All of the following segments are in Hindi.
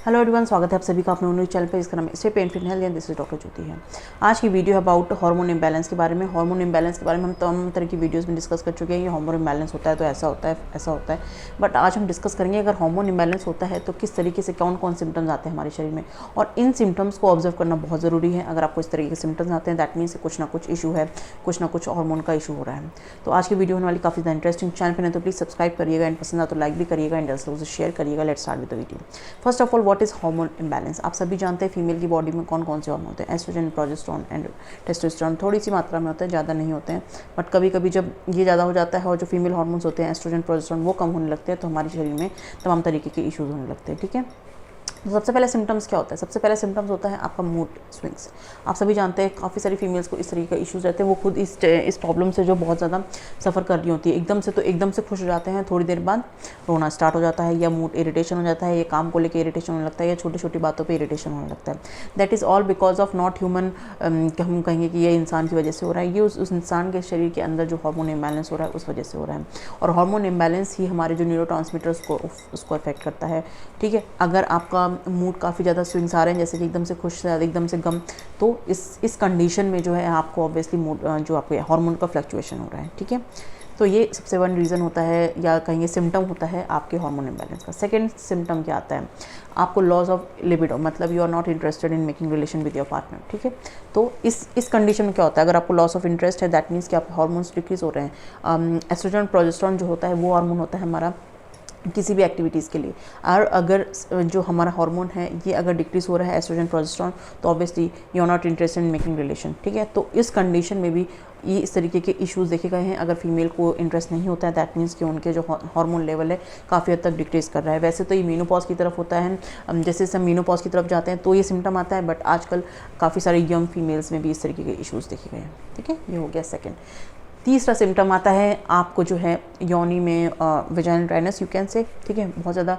हेलो एवरीवन, स्वागत है आप सभी का अपने न्यूज़ चैनल पे। इसका नाम है pain fit health and this is doctor Jyoti है। आज की वीडियो है अबाउट हार्मोन इम्बैलेंस के बारे में। हार्मोन इम्बैलेंस के बारे में हम तमाम तरह की वीडियोस में डिस्कस कर चुके हैं। ये हार्मोन इम्बैलेंस होता है तो ऐसा होता है, ऐसा होता है। बट आज हम डिस्कस करेंगे अगर हार्मोन इम्बैलेंस होता है तो किस तरीके से कौन कौन सिम्टम्स आते हैं हमारे शरीर में, और इन सिम्टम्स को ऑब्जर्व करना बहुत ज़रूरी है। अगर आपको इस तरीके के सिम्टम्स आते हैं दैट मीन्स कुछ ना कुछ इशू है, कुछ ना कुछ हार्मोन का इशू हो रहा है। तो आज की वीडियो होने वाली काफ़ी ज़्यादा इंटरेस्टिंग। चैनल पर नहीं तो प्लीज़ सब्सक्राइब करिएगा, एंड पसंद आ तो लाइक भी करिएगा, एंड जल्द से शेयर करिएगा। Let's start with the video. First of all, what is hormone imbalance? आप सभी जानते हैं फीमेल की बॉडी में कौन कौन से हार्मोन होते हैं। एस्ट्रोजन, प्रोजेस्टेरोन एंड टेस्टोस्टेरोन थोड़ी सी मात्रा में होते हैं, ज़्यादा नहीं होते हैं। बट कभी कभी जब ये ज़्यादा हो जाता है और जो फीमेल हार्मोन्स होते हैं एस्ट्रोजन, प्रोजेस्टेरोन, वो कम होने लगते हैं तो हमारे शरीर में तमाम तरीके के इश्यूज होने लगते हैं। ठीक है, तो सबसे पहले सिम्टम्स क्या होता है? सबसे पहले सिम्टम्स होता है आपका मूड स्विंग्स। आप सभी जानते हैं काफ़ी सारी फीमेल्स को इस तरीके का इश्यूज रहते हैं। वो खुद इस प्रॉब्लम से जो बहुत ज़्यादा सफ़र कर रही होती है, एकदम से खुश हो जाते हैं, थोड़ी देर बाद रोना स्टार्ट हो जाता है, या मूड इरिटेशन हो जाता है, या काम को लेकर इरिटेशन होने लगता है, या छोटी छोटी बातों पर इरिटेशन होने लगता है। That is all because of not human. हम कहेंगे कि ये इंसान की वजह से हो रहा है, ये उस इंसान के शरीर के अंदर जो हार्मोन इम्बैलेंस हो रहा है उस वजह से हो रहा है। और हार्मोन इम्बैलेंस ही हमारे जो न्यूरोट्रांसमीटर्स को उसको अफेक्ट करता है। ठीक है, अगर आपका मूड काफ़ी ज़्यादा स्विंग्स आ रहे हैं, जैसे कि एकदम से खुश से एकदम से गम, तो इस कंडीशन में जो है आपको ऑब्वियसली मूड जो आपके हार्मोन का फ्लक्चुएशन हो रहा है। ठीक है, तो ये सबसे वन रीज़न होता है, या कहेंगे सिम्टम होता है आपके हार्मोन इम्बैलेंस का। सेकंड सिम्टम क्या आता है? आपको लॉस ऑफ लिबिडो, मतलब you are not interested in making relation with your partner. ठीक है, तो इस कंडीशन में क्या होता है? अगर आपको लॉस ऑफ इंटरेस्ट है दैट मीन्स कि आपके हार्मोन्स डिक्रीज हो रहे हैं। एस्ट्रोजन, प्रोजेस्टेरोन जो होता है वो हार्मोन होता है हमारा किसी भी एक्टिविटीज़ के लिए। और अगर जो हमारा हार्मोन है ये अगर डिक्रीज हो रहा है एस्ट्रोजन, प्रोजेस्टेरोन, तो obviously you are not interested in making relation. ठीक है, तो इस कंडीशन में भी ये इस तरीके के इश्यूज देखे गए हैं। अगर फीमेल को इंटरेस्ट नहीं होता है दैट मीन्स कि उनके जो हार्मोन लेवल है काफ़ी हद तक डिक्रीज कर रहा है। वैसे तो ये मीनोपॉज की तरफ होता है, जैसे हम मीनोपॉज की तरफ जाते हैं तो ये सिम्टम आता है, बट आजकल काफ़ी सारे यंग फीमेल्स में भी इस तरीके के इश्यूज़ देखे गए हैं। ठीक है, ये हो गया सेकेंड। तीसरा सिम्टम आता है आपको जो है योनि में vaginal dryness you can say. ठीक है, बहुत ज़्यादा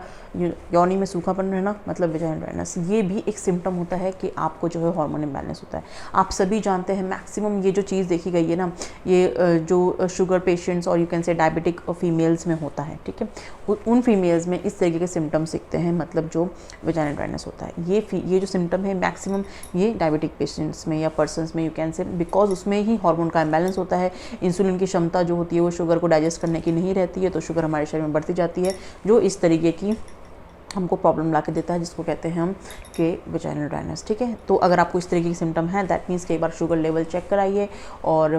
योनि में सूखापन रहना मतलब वेजाइनल ड्राइनेस, ये भी एक सिम्टम होता है कि आपको जो है हार्मोन इम्बैलेंस होता है। आप सभी जानते हैं मैक्सिमम ये जो चीज़ देखी गई है ना, ये जो शुगर पेशेंट्स और you can say diabetic females में होता है। ठीक है, उन फीमेल्स में इस तरीके के सिम्टम्स दिखते हैं, मतलब जो वेजाइनल ड्राइनेस होता है। ये जो सिम्टम है मैक्सिमम ये डायबिटिक पेशेंट्स में या पर्सनस में यू कैन से, बिकॉज उसमें ही हार्मोन का इम्बैलेंस होता है। इंसुलिन की क्षमता जो होती है वो शुगर को डाइजेस्ट करने की नहीं रहती है, तो शुगर हमारे शरीर में बढ़ती जाती है, जो इस तरीके की हमको प्रॉब्लम ला के देता है, जिसको कहते हैं हम कि वेजाइनल ड्राइनेस। ठीक है, तो अगर आपको इस तरीके के सिम्टम है दैट मीन्स कि एक बार शुगर लेवल चेक कराइए, और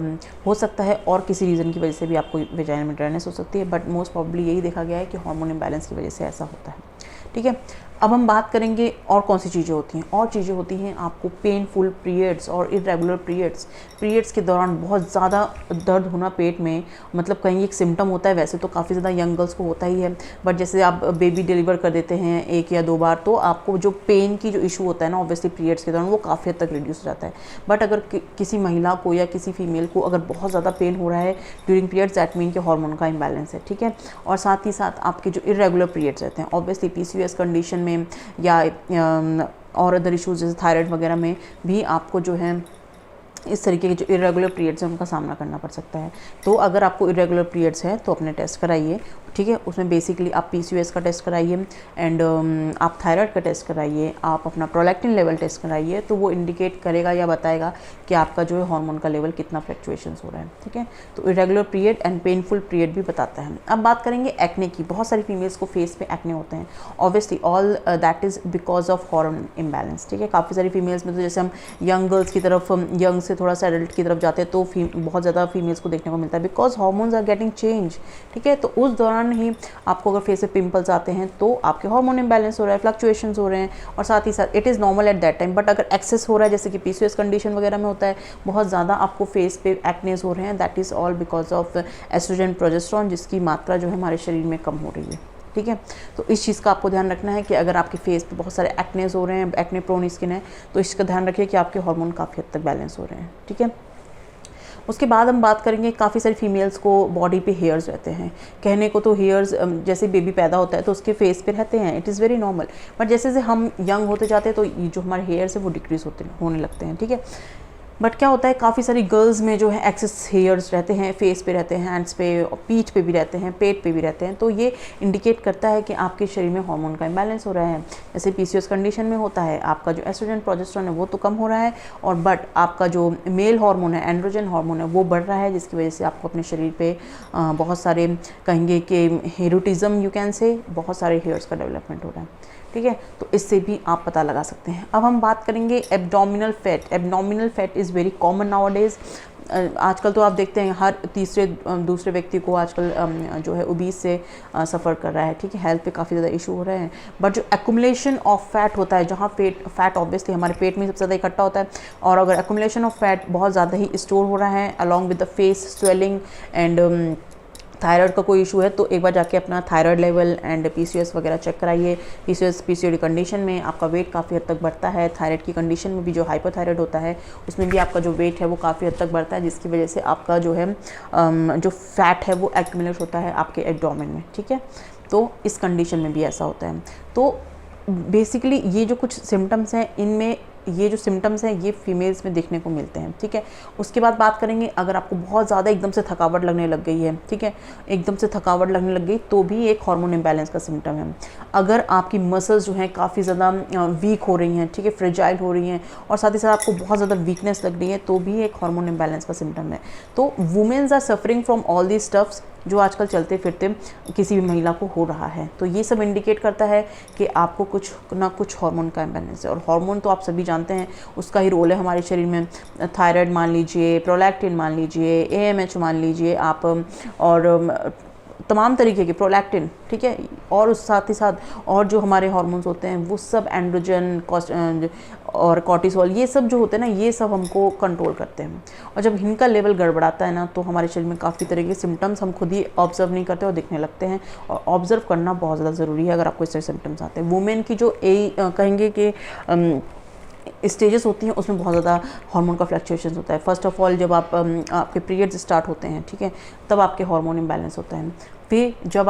हो सकता है और किसी रीज़न की वजह से भी आपको वेजाइनल में ड्राइनेस हो सकती है, बट मोस्ट प्रॉब्ली यही देखा गया है कि हार्मोन इम्बैलेंस की वजह से ऐसा होता है। ठीक है, अब हम बात करेंगे और कौन सी चीज़ें होती हैं। और चीज़ें होती हैं आपको पेनफुल पीरियड्स और इरेगुलर पीरियड्स के दौरान बहुत ज़्यादा दर्द होना पेट में, मतलब कहीं एक सिम्टम होता है। वैसे तो काफ़ी ज़्यादा यंग गर्ल्स को होता ही है, बट जैसे आप बेबी डिलीवर कर देते हैं 1 या 2 बार, तो आपको जो पेन की जो इशू होता है ना ऑब्वियसली पीरियड्स के दौरान, वो काफ़ी हद तक रिड्यूस हो जाता है। बट अगर किसी महिला को या किसी फीमेल को अगर बहुत ज़्यादा पेन हो रहा है ड्यूरिंग पीरियड्स दैट मीन के हार्मोन का इम्बैलेंस है। ठीक है, और साथ ही साथ आपके जो इरेगुलर पीरियड्स रहते हैं ऑब्वियसली PCOS कंडीशन में या और अदर इश्यूज जैसे थायराइड वगैरह में भी आपको जो है इस तरीके के जो इरेगुलर पीरियड्स हैं उनका सामना करना पड़ सकता है। तो अगर आपको इरेगुलर पीरियड्स है तो अपने टेस्ट कराइए। ठीक है, उसमें बेसिकली आप PCOS का टेस्ट कराइए, एंड आप थायराइड का टेस्ट कराइए, आप अपना प्रोलैक्टिन लेवल टेस्ट कराइए, तो वो इंडिकेट करेगा या बताएगा कि आपका जो है हार्मोन का लेवल कितना फ्लक्चुएशंस हो रहा है। ठीक है, तो irregular period and painful period भी बताता है। अब बात करेंगे एक्ने की। बहुत सारी फीमेल्स को फेस पे एक्ने होते हैं, obviously all that is because of hormone imbalance. ठीक है, काफ़ी सारी फीमेल्स में तो जैसे हम यंग गर्ल्स की तरफ, यंग से थोड़ा सा एडल्ट की तरफ जाते हैं तो बहुत ज़्यादा फीमेल्स को देखने को मिलता है, because hormones are getting change. ठीक है, तो उस दौरान ही आपको अगर फेस पे पिंपल्स आते हैं तो आपके हार्मोन इम्बैलेंस हो रहा है, फ्लक्चुएशंस हो रहे हैं, और साथ ही साथ it is normal at that time. But अगर एक्सेस हो रहा है जैसे कि PCOS कंडीशन वगैरह में होता है, बहुत ज़्यादा आपको फेस पे एक्नेस हो रहे हैं, that is all because of oestrogen, progesterone, जिसकी मात्रा जो है हमारे शरीर में कम हो रही है। ठीक है, तो इस चीज़ का आपको ध्यान रखना है कि अगर आपके फेस पे बहुत सारे एक्नेस हो रहे हैं, एक्ने प्रोन स्किन है, तो इसका ध्यान रखिए कि आपके हार्मोन काफ़ी हद तक बैलेंस हो रहे हैं। ठीक है, उसके बाद हम बात करेंगे काफ़ी सारी फीमेल्स को बॉडी पे हेयर्स रहते हैं। कहने को तो हेयर्स जैसे बेबी पैदा होता है तो उसके फेस पे रहते हैं, it is very normal, but जैसे जैसे हम यंग होते जाते हैं तो जो हमारे हेयर्स है वो डिक्रीज होने लगते हैं। ठीक है, बट क्या होता है काफ़ी सारी गर्ल्स में जो है एक्सेस हेयर्स रहते हैं, फेस पे रहते हैं, हैंड्स पे और पीठ पे भी रहते हैं, पेट पे भी रहते हैं। तो ये इंडिकेट करता है कि आपके शरीर में हार्मोन का इम्बैलेंस हो रहा है। जैसे पीसीओएस कंडीशन में होता है, आपका जो एस्ट्रोजन प्रोजेस्टेरोन है वो तो कम हो रहा है, और बट आपका जो मेल हार्मोन है, एंड्रोजन हार्मोन है, वो बढ़ रहा है, जिसकी वजह से आपको अपने शरीर पे बहुत सारे कहेंगे कि हेरुटिज्म यू कैन से, बहुत सारे हेयर्स का डेवलपमेंट हो रहा है। ठीक है, तो इससे भी आप पता लगा सकते हैं। अब हम बात करेंगे abdominal fat. Abdominal fat is very common nowadays. आजकल तो आप देखते हैं हर तीसरे दूसरे व्यक्ति को आजकल जो है ओबीस से सफ़र कर रहा है। ठीक है, हेल्थ पे काफ़ी ज़्यादा इशू हो रहे हैं। बट जो एक्युमुलेशन ऑफ फैट होता है, जहाँ फैट ऑब्वियसली हमारे पेट में सबसे ज़्यादा इकट्ठा होता है, और अगर एक्युमुलेशन ऑफ फैट बहुत ज़्यादा ही स्टोर हो रहा है along with the face swelling and thyroid का कोई इशू है, तो एक बार जाके अपना थायराइड लेवल एंड पीसीओएस वगैरह चेक कराइए। पीसीओएस पीसीओडी कंडीशन में आपका वेट काफ़ी हद तक बढ़ता है। थायराइड की कंडीशन में भी जो हाइपोथायराइड होता है उसमें भी आपका जो वेट है वो काफ़ी हद तक बढ़ता है, जिसकी वजह से आपका जो है जो फैट है वो एक्यूमुलेट होता है आपके एब्डोमेन में। ठीक है, तो इस कंडीशन में भी ऐसा होता है। तो बेसिकली ये जो कुछ सिम्टम्स हैं, इनमें ये जो सिम्टम्स हैं ये फीमेल्स में देखने को मिलते हैं। ठीक है, उसके बाद बात करेंगे अगर आपको बहुत ज़्यादा एकदम से थकावट लगने लग गई है, ठीक है, एकदम से थकावट लगने लग गई तो भी एक हार्मोन इम्बैलेंस का सिम्टम है। अगर आपकी मसल्स जो हैं काफ़ी ज़्यादा वीक हो रही हैं, ठीक है, फ्रेजाइल हो रही हैं, और साथ ही साथ आपको बहुत ज़्यादा वीकनेस लग रही है, तो भी एक हार्मोन इम्बैलेंस का सिम्टम है। तो womens are suffering from all these stuffs जो आजकल चलते फिरते किसी भी महिला को हो रहा है। तो ये सब इंडिकेट करता है कि आपको कुछ ना कुछ हार्मोन का इम्बैलेंस है। और हार्मोन तो आप सभी जानते हैं, उसका ही रोल है हमारे शरीर में। थायराइड मान लीजिए, प्रोलैक्टिन मान लीजिए, एएमएच मान लीजिए आप, और तमाम तरीके के प्रोलैक्टिन, ठीक है, और उस साथ ही साथ और जो हमारे हार्मोन्स होते हैं वो सब एंड्रोजन और कॉर्टिसोल, ये सब जो होते हैं ना, ये सब हमको कंट्रोल करते हैं। और जब इनका लेवल गड़बड़ाता है ना, तो हमारे शरीर में काफ़ी तरह के सिम्टम्स हम खुद ही ऑब्जर्व नहीं करते और दिखने लगते हैं। और ऑब्जर्व करना बहुत ज़्यादा ज़रूरी है अगर आपको इस तरह सिम्टम्स आते हैं। वुमेन की जो कहेंगे कि स्टेजेस होती हैं उसमें बहुत ज़्यादा हार्मोन का फ्लक्चुएशन होता है। फर्स्ट ऑफ ऑल जब आपके पीरियड्स स्टार्ट होते हैं, ठीक है, तब आपके हार्मोन इम्बैलेंस होता है। फिर जब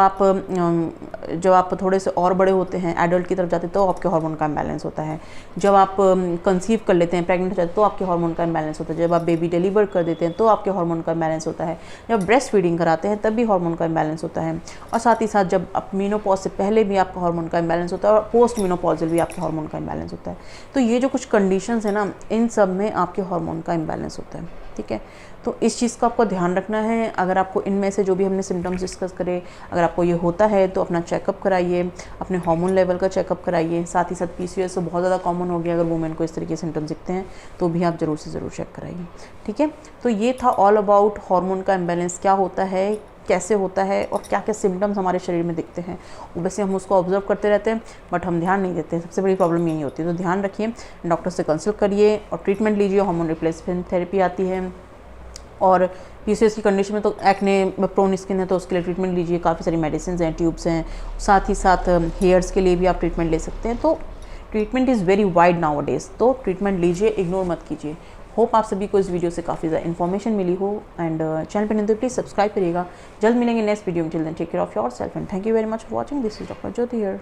आप थोड़े से और बड़े होते हैं, एडल्ट की तरफ जाते हैं, तो आपके हार्मोन का इम्बैलेंस होता है। जब आप कंसीव कर लेते हैं, प्रेग्नेंट हो जाते हैं, तो आपके हार्मोन का इम्बैलेंस होता है। जब आप बेबी डिलीवर कर देते हैं तो आपके हार्मोन का इम्बैलेंस होता है। जब ब्रेस्ट फीडिंग कराते हैं तब भी हार्मोन का इम्बैलेंस होता है। और साथ ही साथ जब आप मीनोपॉज से पहले भी आपका हार्मोन का इम्बैलेंस होता है, और पोस्ट मीनोपॉजल भी आपके हार्मोन का इम्बैलेंस होता है। तो ये जो कुछ कंडीशंस है ना, इन सब में आपके हार्मोन का इम्बैलेंस होता है। ठीक है, तो इस चीज़ का आपको ध्यान रखना है। अगर आपको इनमें से जो भी हमने सिम्टम्स डिस्कस करे, अगर आपको ये होता है तो अपना चेकअप कराइए, अपने हार्मोन लेवल का चेकअप कराइए। साथ ही साथ पीसीओएस तो बहुत ज़्यादा कॉमन हो गया, अगर वुमेन को इस तरीके के सिम्टम्स दिखते हैं तो भी आप ज़रूर से ज़रूर चेक कराइए। ठीक है, तो ये था ऑल अबाउट हार्मोन का इम्बैलेंस क्या होता है, कैसे होता है, और क्या क्या सिम्टम्स हमारे शरीर में दिखते हैं। वैसे हम उसको ऑब्जर्व करते रहते हैं बट हम ध्यान नहीं देते हैं, सबसे बड़ी प्रॉब्लम यही होती है। तो ध्यान रखिए, डॉक्टर से कंसल्ट करिए और ट्रीटमेंट लीजिए। हार्मोन रिप्लेसमेंट थेरेपी आती है, और पीसीओएस की कंडीशन में तो एक्ने प्रोन स्किन है तो उसके लिए ट्रीटमेंट लीजिए। काफ़ी सारी मेडिसिन हैं, ट्यूब्स हैं, साथ ही साथ हेयर्स के लिए भी आप ट्रीटमेंट ले सकते हैं। तो treatment is very wide now days, तो ट्रीटमेंट लीजिए, इग्नोर मत कीजिए। होप आप सभी को इस वीडियो से काफ़ी ज़्यादा इन्फॉर्मेशन मिली हो, एंड चैनल पर नहीं तो प्लीज़ सब्सक्राइब करिएगा। जल्द मिलेंगे नेक्स्ट वीडियो में। Till then take care of your self and thank you very much for watching. This is doctor Jyoti here.